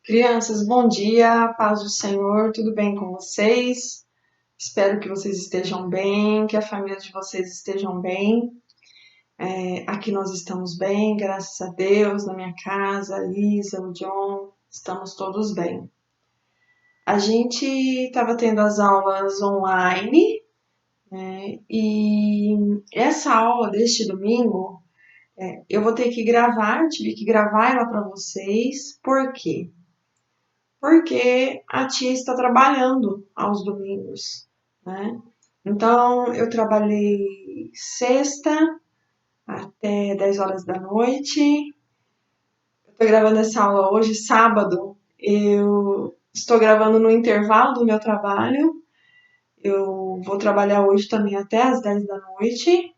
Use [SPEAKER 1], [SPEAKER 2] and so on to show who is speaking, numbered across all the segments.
[SPEAKER 1] Crianças, bom dia, paz do Senhor, tudo bem com vocês? Espero que vocês estejam bem, que a família de vocês estejam bem. Aqui nós estamos bem, graças a Deus, na minha casa, a Lisa, o John, estamos todos bem. A gente estava tendo as aulas online, né? E essa aula deste domingo, eu vou ter que gravar, tive que gravar ela para vocês, por quê? Porque a tia está trabalhando aos domingos, né? Então, eu trabalhei sexta até 10 horas da noite. Eu estou gravando essa aula hoje, sábado. Eu estou gravando no intervalo do meu trabalho. Eu vou trabalhar hoje também até às 10 da noite,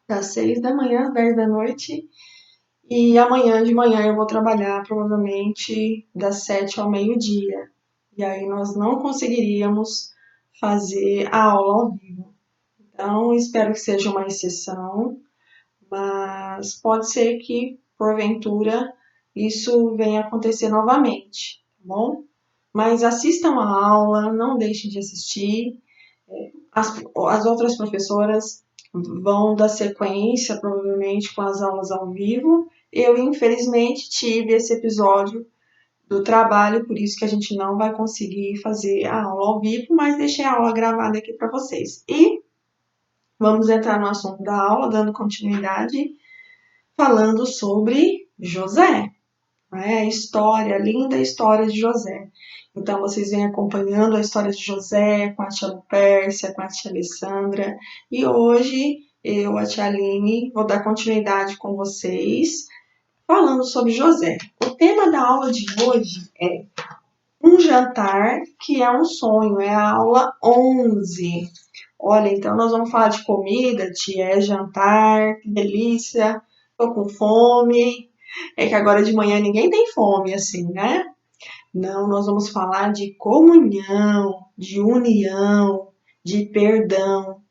[SPEAKER 1] das 6 da manhã às 10 da noite. E amanhã de manhã eu vou trabalhar provavelmente das 7 ao meio-dia. E aí nós não conseguiríamos fazer a aula ao vivo. Então, espero que seja uma exceção, mas pode ser que, porventura, isso venha acontecer novamente, tá bom? Mas assistam a aula, não deixem de assistir. As outras professoras vão dar sequência, provavelmente, com as aulas ao vivo. Eu, infelizmente, tive esse episódio do trabalho, por isso que a gente não vai conseguir fazer a aula ao vivo, mas deixei a aula gravada aqui para vocês. E vamos entrar no assunto da aula, dando continuidade, falando sobre José, né? A história, a linda história de José. Então, vocês vêm acompanhando a história de José com a tia Lupércia, com a tia Alessandra. E hoje, eu, a tia Aline, vou dar continuidade com vocês, falando sobre José. O tema da aula de hoje é um jantar que é um sonho, é a aula 11. Olha, então nós vamos falar de comida, tia, é jantar, que delícia, tô com fome. É que agora de manhã ninguém tem fome, assim, né? Não, nós vamos falar de comunhão, de união, de perdão,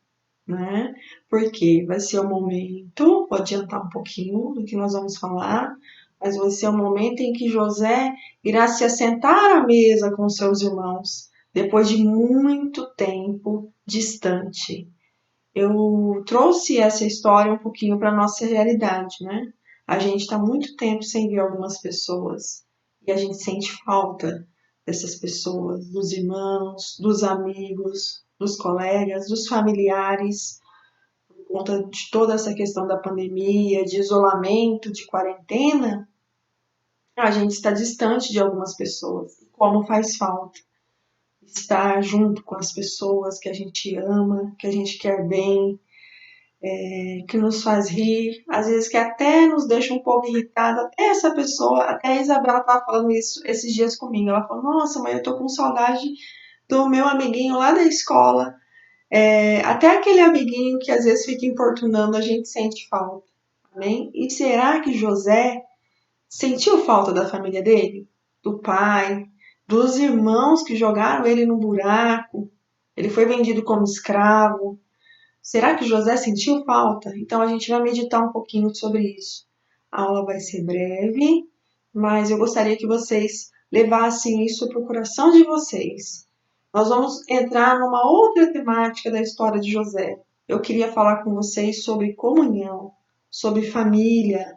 [SPEAKER 1] né? Porque vai ser o momento, vou adiantar um pouquinho do que nós vamos falar, mas vai ser o momento em que José irá se assentar à mesa com seus irmãos, depois de muito tempo distante. Eu trouxe essa história um pouquinho para a nossa realidade, né? A gente está muito tempo sem ver algumas pessoas e a gente sente falta dessas pessoas, dos irmãos, dos amigos, dos colegas, dos familiares, por conta de toda essa questão da pandemia, de isolamento, de quarentena, a gente está distante de algumas pessoas. Como faz falta estar junto com as pessoas que a gente ama, que a gente quer bem, que nos faz rir, às vezes que até nos deixa um pouco irritada, até essa pessoa, até a Isabela estava falando isso esses dias comigo, ela falou, nossa, mãe, eu tô com saudade do meu amiguinho lá da escola, até aquele amiguinho que às vezes fica importunando, a gente sente falta, amém? E será que José sentiu falta da família dele? Do pai, dos irmãos que jogaram ele no buraco, ele foi vendido como escravo. Será que José sentiu falta? Então a gente vai meditar um pouquinho sobre isso. A aula vai ser breve, mas eu gostaria que vocês levassem isso para o coração de vocês. Nós vamos entrar numa outra temática da história de José. Eu queria falar com vocês sobre comunhão, sobre família,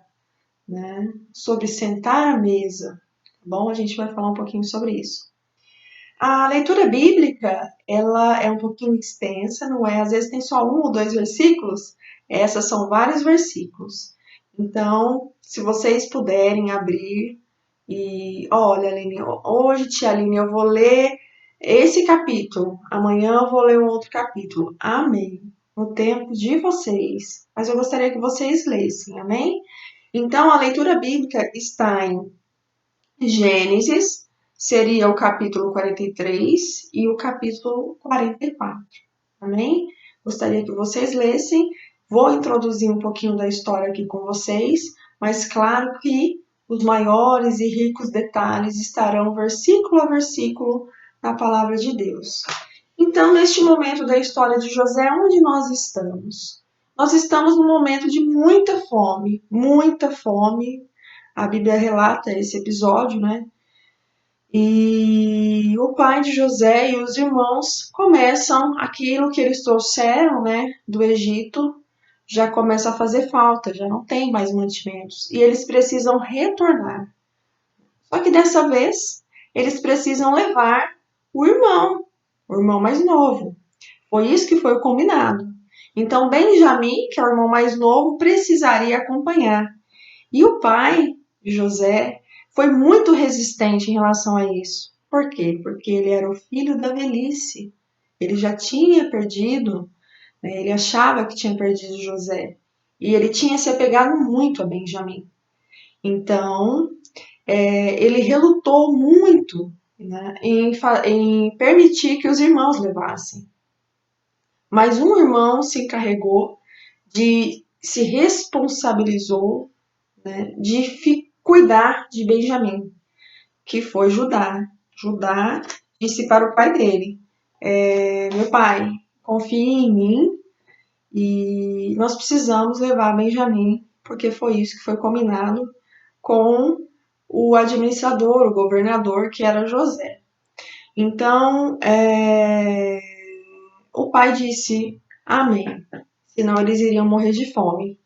[SPEAKER 1] né? Sobre sentar à mesa. Tá bom? A gente vai falar um pouquinho sobre isso. A leitura bíblica, ela é um pouquinho extensa, não é? Às vezes tem só um ou dois versículos. Essas são vários versículos. Então, se vocês puderem abrir e, olha, Aline, hoje, tia Aline, eu vou ler esse capítulo. Amanhã eu vou ler um outro capítulo. Amém. No tempo de vocês. Mas eu gostaria que vocês lessem, amém? Então, a leitura bíblica está em Gênesis, seria o capítulo 43 e o capítulo 44. Amém? Gostaria que vocês lessem. Vou introduzir um pouquinho da história aqui com vocês, mas claro que os maiores e ricos detalhes estarão versículo a versículo na palavra de Deus. Então, neste momento da história de José, onde nós estamos? Nós estamos num momento de muita fome, muita fome. A Bíblia relata esse episódio, né? E o pai de José e os irmãos começam aquilo que eles trouxeram, né, do Egito, já começa a fazer falta, já não tem mais mantimentos. E eles precisam retornar. Só que dessa vez, eles precisam levar o irmão mais novo. Foi isso que foi combinado. Então, Benjamim, que é o irmão mais novo, precisaria acompanhar. E o pai de José foi muito resistente em relação a isso. Por quê? Porque ele era o filho da velhice. Ele já tinha perdido, né? Ele achava que tinha perdido José. E ele tinha se apegado muito a Benjamim. Então, ele relutou muito, né, em permitir que os irmãos levassem. Mas um irmão se encarregou se responsabilizou, né, de cuidar de Benjamim, que foi Judá. Judá disse para o pai dele: meu pai, confie em mim e nós precisamos levar Benjamim, porque foi isso que foi combinado com o administrador, o governador, que era José. Então, o pai disse amém, senão eles iriam morrer de fome.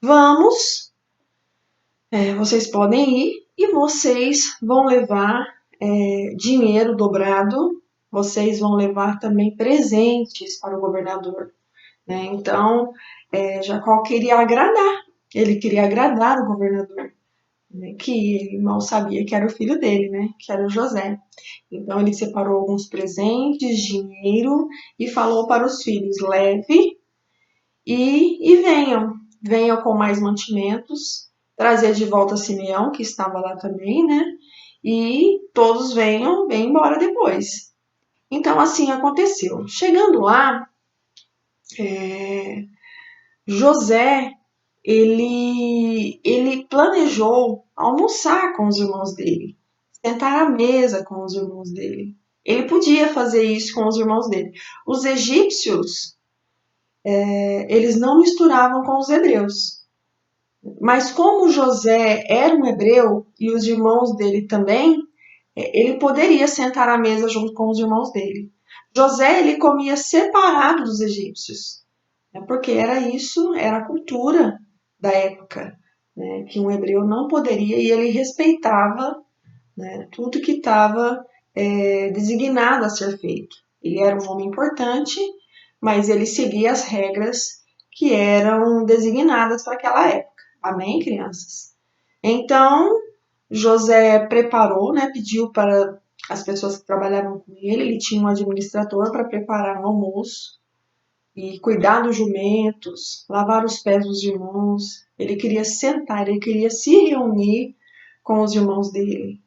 [SPEAKER 1] Vamos, vocês podem ir e vocês vão levar dinheiro dobrado, vocês vão levar também presentes para o governador. Né? Então, Jacó queria agradar, ele queria agradar o governador, né? Que ele mal sabia que era o filho dele, né? Que era o José. Então, ele separou alguns presentes, dinheiro e falou para os filhos: leve e venham com mais mantimentos, trazer de volta Simeão, que estava lá também, né? E todos venham embora depois. Então, assim aconteceu. Chegando lá, José, ele planejou almoçar com os irmãos dele, sentar à mesa com os irmãos dele. Ele podia fazer isso com os irmãos dele. Os egípcios, eles não misturavam com os hebreus. Mas como José era um hebreu e os irmãos dele também, ele poderia sentar à mesa junto com os irmãos dele. José, ele comia separado dos egípcios, né, porque era isso, era a cultura da época, né, que um hebreu não poderia, e ele respeitava, né, tudo que estava designado a ser feito. Ele era um homem importante, mas ele seguia as regras que eram designadas para aquela época. Amém, crianças? Então, José preparou, né, pediu para as pessoas que trabalhavam com ele tinha um administrador para preparar um almoço e cuidar dos jumentos, lavar os pés dos irmãos. Ele queria sentar, ele queria se reunir com os irmãos dele.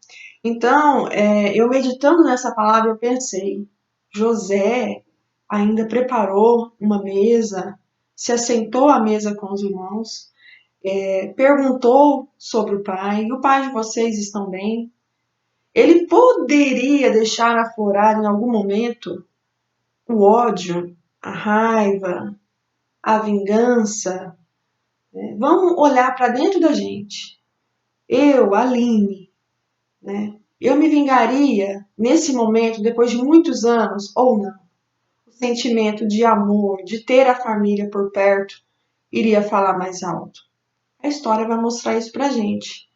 [SPEAKER 1] Então, eu meditando nessa palavra, eu pensei, José ainda preparou uma mesa, se assentou à mesa com os irmãos, perguntou sobre o pai de vocês estão bem? Ele poderia deixar aflorar em algum momento o ódio, a raiva, a vingança. Né? Vamos olhar para dentro da gente. Eu, Aline, né? Eu me vingaria nesse momento, depois de muitos anos, ou não? O sentimento de amor, de ter a família por perto, iria falar mais alto. A história vai mostrar isso pra gente.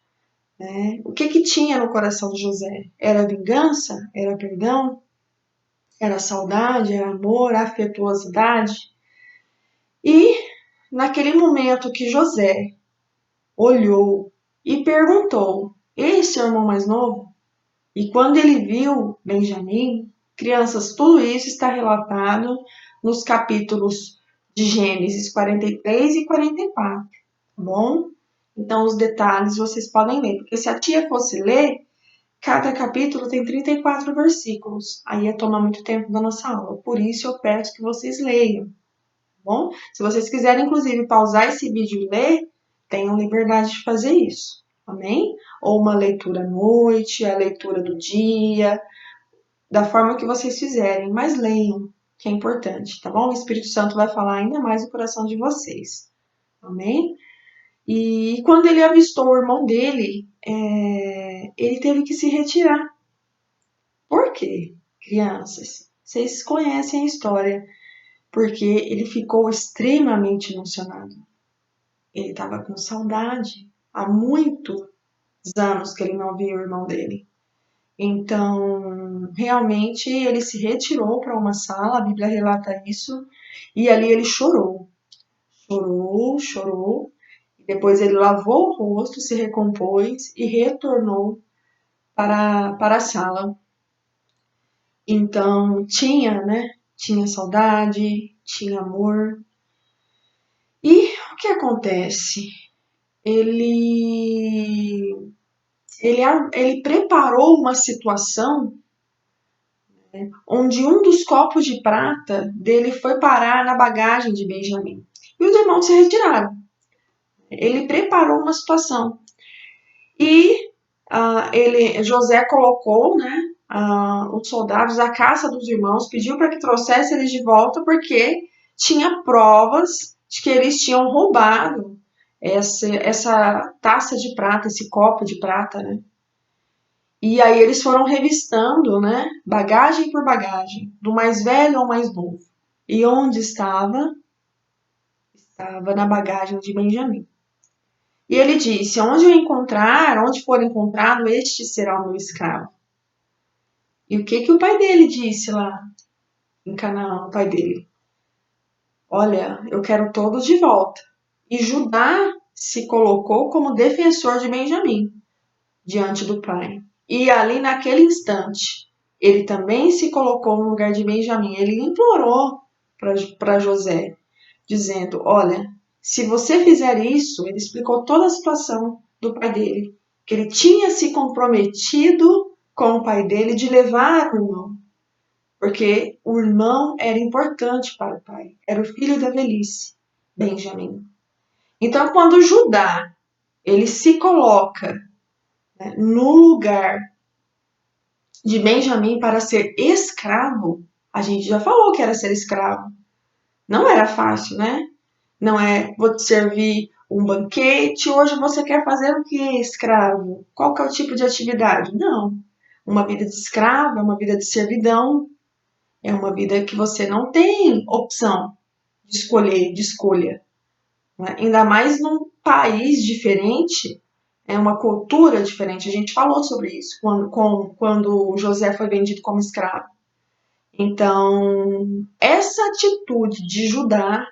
[SPEAKER 1] Né? O que tinha no coração de José? Era vingança? Era perdão? Era saudade? Era amor? Afetuosidade? E naquele momento que José olhou e perguntou: esse é o irmão mais novo? E quando ele viu Benjamim, crianças, tudo isso está relatado nos capítulos de Gênesis 43 e 44, tá bom? Então, os detalhes vocês podem ler, porque se a tia fosse ler, cada capítulo tem 34 versículos, aí ia tomar muito tempo da nossa aula, por isso eu peço que vocês leiam, tá bom? Se vocês quiserem, inclusive, pausar esse vídeo e ler, tenham liberdade de fazer isso, amém? Ou uma leitura à noite, a leitura do dia, da forma que vocês fizerem, mas leiam, que é importante, tá bom? O Espírito Santo vai falar ainda mais no coração de vocês, amém? E quando ele avistou o irmão dele, ele teve que se retirar. Por quê, crianças? Vocês conhecem a história, porque ele ficou extremamente emocionado. Ele estava com saudade. Há muitos anos que ele não via o irmão dele. Então, realmente, ele se retirou para uma sala, a Bíblia relata isso, e ali ele chorou. Chorou, chorou. Depois ele lavou o rosto, se recompôs e retornou para a sala. Então, tinha, né? Tinha saudade, tinha amor. E o que acontece? Ele, ele preparou uma situação onde um dos copos de prata dele foi parar na bagagem de Benjamim. E os irmãos se retiraram. Ele preparou uma situação. E José colocou, né, os soldados à caça dos irmãos, pediu para que trouxesse eles de volta, porque tinha provas de que eles tinham roubado essa taça de prata, esse copo de prata, né? E aí eles foram revistando, né, bagagem por bagagem, do mais velho ao mais novo. E onde estava? Estava na bagagem de Benjamim. E ele disse: onde eu encontrar, onde for encontrado, este será o meu escravo. E o que o pai dele disse lá em Canaã, o pai dele? Olha, eu quero todos de volta. E Judá se colocou como defensor de Benjamim diante do pai. E ali naquele instante, ele também se colocou no lugar de Benjamim. Ele implorou para José, dizendo: olha, se você fizer isso, ele explicou toda a situação do pai dele, que ele tinha se comprometido com o pai dele de levar o irmão, porque o irmão era importante para o pai, era o filho da velhice, Benjamim. Então, quando Judá ele se coloca, né, no lugar de Benjamim para ser escravo, a gente já falou que era ser escravo. Não era fácil, né? Não é, vou te servir um banquete, hoje você quer fazer o que, escravo? Qual que é o tipo de atividade? Não. Uma vida de escravo é uma vida de servidão, é uma vida que você não tem opção de escolher, de escolha. Né? Ainda mais num país diferente, é uma cultura diferente. A gente falou sobre isso quando José foi vendido como escravo. Então, essa atitude de Judá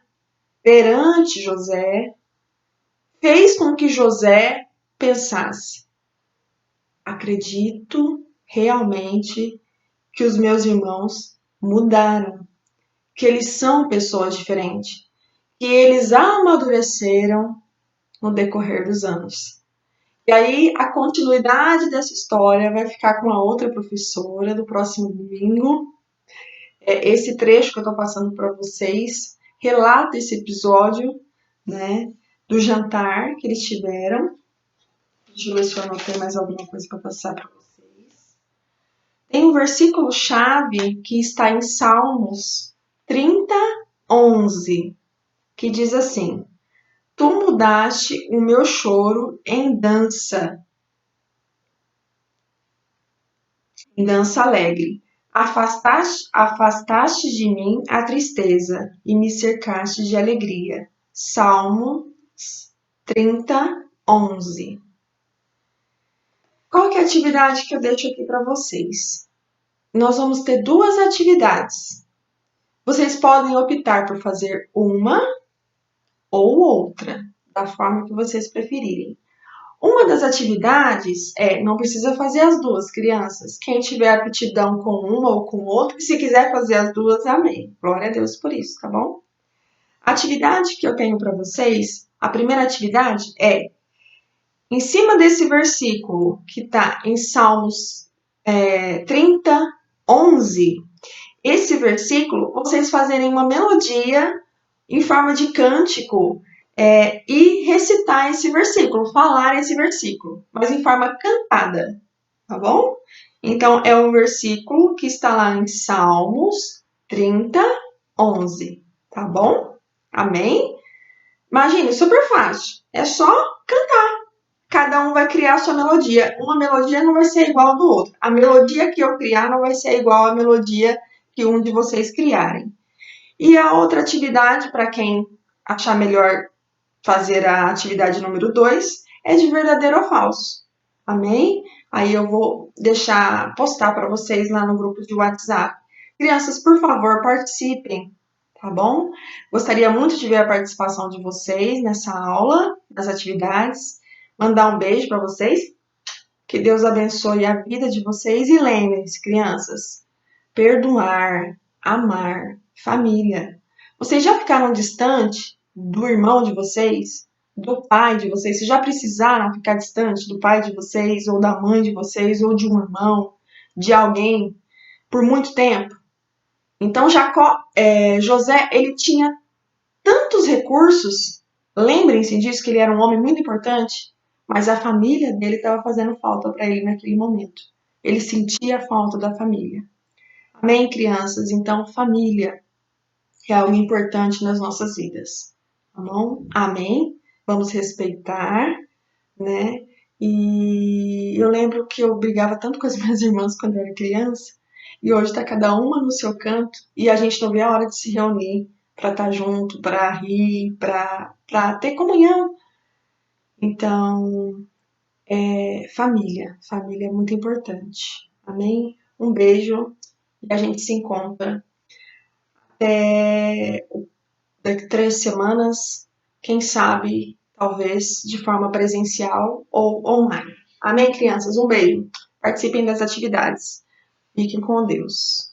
[SPEAKER 1] perante José fez com que José pensasse: acredito realmente que os meus irmãos mudaram, que eles são pessoas diferentes, que eles amadureceram no decorrer dos anos. E aí a continuidade dessa história vai ficar com a outra professora do próximo domingo. Esse trecho que eu estou passando para vocês relata esse episódio, né, do jantar que eles tiveram. Deixa eu ver se eu anotei mais alguma coisa para passar para vocês. Tem um versículo-chave que está em Salmos 30, 11, que diz assim: tu mudaste o meu choro em dança alegre. Afastaste de mim a tristeza e me cercaste de alegria. Salmos 30, 11. Qual que é a atividade que eu deixo aqui para vocês? Nós vamos ter duas atividades. Vocês podem optar por fazer uma ou outra, da forma que vocês preferirem. Uma das atividades não precisa fazer as duas, crianças. Quem tiver aptidão com uma ou com outra, e se quiser fazer as duas, amém. Glória a Deus por isso, tá bom? A atividade que eu tenho para vocês, a primeira atividade é, em cima desse versículo que está em Salmos 30, 11, esse versículo, vocês fazerem uma melodia em forma de cântico e recitar esse versículo, falar esse versículo, mas em forma cantada, tá bom? Então, é um versículo que está lá em Salmos 30, 11, tá bom? Amém? Imagine, super fácil, é só cantar. Cada cada um vai criar a sua melodia. Uma melodia não vai ser igual a do outro. A melodia que eu criar não vai ser igual à melodia que um de vocês criarem. E a outra atividade, para quem achar melhor fazer a atividade número 2, é de verdadeiro ou falso. Amém? Aí eu vou postar para vocês lá no grupo de WhatsApp. Crianças, por favor, participem, tá bom? Gostaria muito de ver a participação de vocês nessa aula, nas atividades. Mandar um beijo para vocês. Que Deus abençoe a vida de vocês e lembrem-se, crianças, perdoar, amar, família. Vocês já ficaram distante do irmão de vocês, do pai de vocês? Vocês já precisaram ficar distante do pai de vocês, ou da mãe de vocês, ou de um irmão, de alguém, por muito tempo? Então, José, ele tinha tantos recursos, lembrem-se disso, que ele era um homem muito importante, mas a família dele estava fazendo falta para ele naquele momento. Ele sentia a falta da família. Amém, crianças? Então, família é algo importante nas nossas vidas. Tá bom? Amém? Vamos respeitar, né? E eu lembro que eu brigava tanto com as minhas irmãs quando eu era criança, e hoje está cada uma no seu canto, e a gente não vê a hora de se reunir para estar junto, para rir, para ter comunhão. Então, família. Família é muito importante. Amém? Um beijo e a gente se encontra daqui 3 semanas, quem sabe, talvez de forma presencial ou online. Amém, crianças? Um beijo. Participem das atividades. Fiquem com Deus.